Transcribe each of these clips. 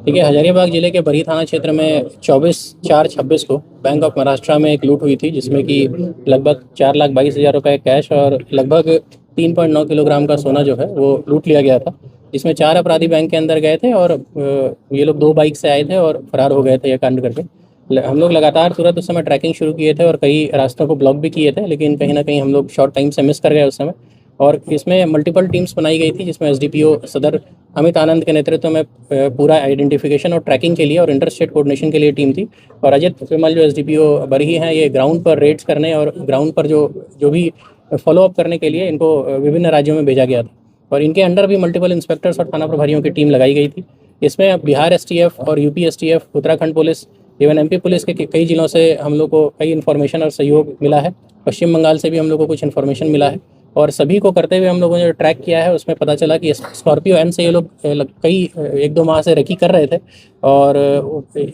ठीक है, हजारीबाग जिले के बरी थाना क्षेत्र में 24/4/26 को बैंक ऑफ महाराष्ट्र में एक लूट हुई थी, जिसमें कि लगभग 4,22,000 रुपये कैश और लगभग 3.9 किलोग्राम का सोना जो है वो लूट लिया गया था। इसमें 4 अपराधी बैंक के अंदर गए थे और ये लोग 2 बाइक से आए थे और फरार हो गए थे ये कांड करके। हम लोग लगातार तुरंत उस समय ट्रैकिंग शुरू किए थे और कई रास्तों को ब्लॉक भी किए थे, लेकिन कहीं न कहीं हम लोग शॉर्ट टाइम से मिस कर गए उस समय। और इसमें मल्टीपल टीम्स बनाई गई थी, जिसमें एसडीपीओ सदर अमित आनंद के नेतृत्व में पूरा आइडेंटिफिकेशन और ट्रैकिंग के लिए और इंटर स्टेट कोऑर्डिनेशन के लिए टीम थी। और अजित विमल जो एसडीपीओ बरही हैं, ये ग्राउंड पर रेड्स करने और ग्राउंड पर जो जो भी फॉलो अप करने के लिए इनको विभिन्न राज्यों में भेजा गया था। और इनके अंडर भी मल्टीपल इंस्पेक्टर्स और थाना प्रभारियों की टीम लगाई गई थी। इसमें बिहार एसटीएफ और UP STF, Uttarakhand police, even MP police के कई जिलों से हम लोग को कई इन्फॉर्मेशन और सहयोग मिला है। पश्चिम बंगाल से भी हम लोग को कुछ इन्फॉर्मेशन मिला है। और सभी को करते हुए हम लोगों ने जो ट्रैक किया है उसमें पता चला कि स्कॉर्पियो एन से ये लोग कई 1-2 माह से रेकी कर रहे थे। और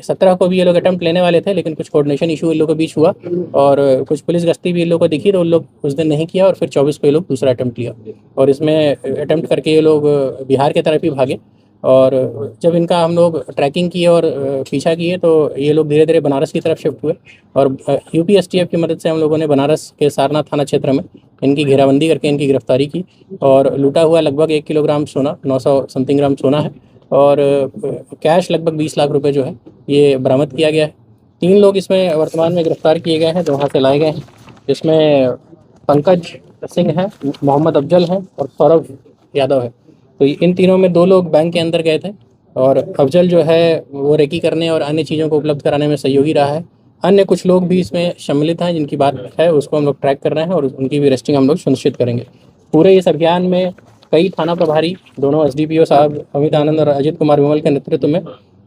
17 को भी ये लोग अटेम्प्ट लेने वाले थे, लेकिन कुछ कोऑर्डिनेशन इशू इन लोगों के बीच हुआ और कुछ पुलिस गश्ती भी इन लोगों को दिखी, तो उन लोग उस दिन नहीं किया और फिर 24 को ये लोग दूसरा अटेम्प्ट लिया। और इसमें अटेम्प्ट करके ये लोग बिहार की तरफ ही भागे। और जब इनका हम लोग ट्रैकिंग किए और पीछा किए, तो ये लोग धीरे धीरे बनारस की तरफ शिफ्ट हुए। और यूपी एसटीएफ की मदद से हम लोगों ने बनारस के सारनाथ थाना क्षेत्र में इनकी घेराबंदी करके इनकी गिरफ्तारी की। और लूटा हुआ लगभग 1 किलोग्राम सोना, 900 समथिंग ग्राम सोना है। और कैश लगभग 20 लाख रुपए जो है ये बरामद किया गया है। 3 लोग इसमें वर्तमान में गिरफ्तार किए गए हैं जो वहाँ से लाए गए हैं। इसमें पंकज सिंह है, मोहम्मद अफजल है और सौरभ यादव है। तो इन तीनों में 2 लोग बैंक के अंदर गए थे और अफजल जो है वो रेकी करने और अन्य चीज़ों को उपलब्ध कराने में सहयोगी रहा है। अन्य कुछ लोग भी इसमें सम्मिलित हैं जिनकी बात है उसको हम लोग ट्रैक कर रहे हैं और उनकी भी अरेस्टिंग हम लोग सुनिश्चित करेंगे। पूरे इस अभियान में कई थाना प्रभारी, दोनों एसडीपीओ साहब अमित आनंद और अजित कुमार विमल के नेतृत्व में,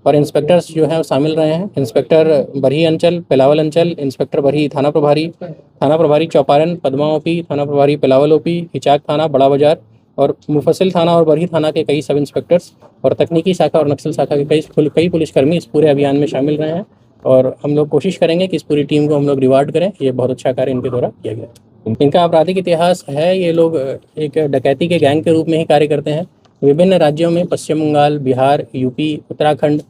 और इंस्पेक्टर्स जो हैं वो शामिल रहे हैं। इंस्पेक्टर बरही अंचल, पिलावल अंचल, इंस्पेक्टर बरही थाना प्रभारी चौपारण, पदमा ओपी, थाना प्रभारी पिलावल ओपी, हिचाक थाना, बड़ा बाजार और मुफस्सिल थाना और बरही थाना के कई सब इंस्पेक्टर्स और तकनीकी शाखा और नक्सल शाखा के कई पुलिसकर्मी इस पूरे अभियान में शामिल रहे हैं। और हम लोग कोशिश करेंगे कि इस पूरी टीम को हम लोग रिवार्ड करें। ये बहुत अच्छा कार्य इनके द्वारा किया गया। इनका आपराधिक इतिहास है, ये लोग एक डकैती के गैंग के रूप में ही कार्य करते हैं। विभिन्न राज्यों में, पश्चिम बंगाल, बिहार, यूपी, उत्तराखंड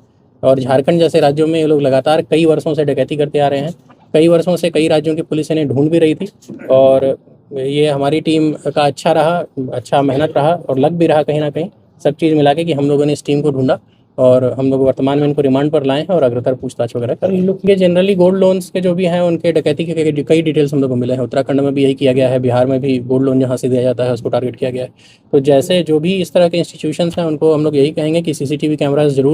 और झारखंड जैसे राज्यों में ये लोग लगातार कई वर्षों से डकैती करते आ रहे हैं। कई वर्षों से कई राज्यों की पुलिस इन्हें ढूंढ भी रही थी। और ये हमारी टीम का अच्छा रहा, अच्छा मेहनत रहा और लक भी रहा कहीं ना कहीं, सब चीज़ मिला के कि हम लोगों ने इस टीम को ढूंढा और हम लोग वर्तमान में इनको रिमांड पर लाए हैं और अग्रतर पूछताछ वगैरह कर। इन लोग के जनरली गोल्ड लोन्स के जो भी हैं उनके डकैती के कई डिटेल्स हम लोग को मिले हैं। उत्तराखंड में भी यही किया गया है, बिहार में भी गोल्ड लोन जहाँ से दिया जाता है उसको टारगेट किया गया है। तो जैसे जो भी इस तरह के इंस्टीट्यूशंस हैं उनको हम लोग यही कहेंगे कि सीसीटीवी कैमराज जरूर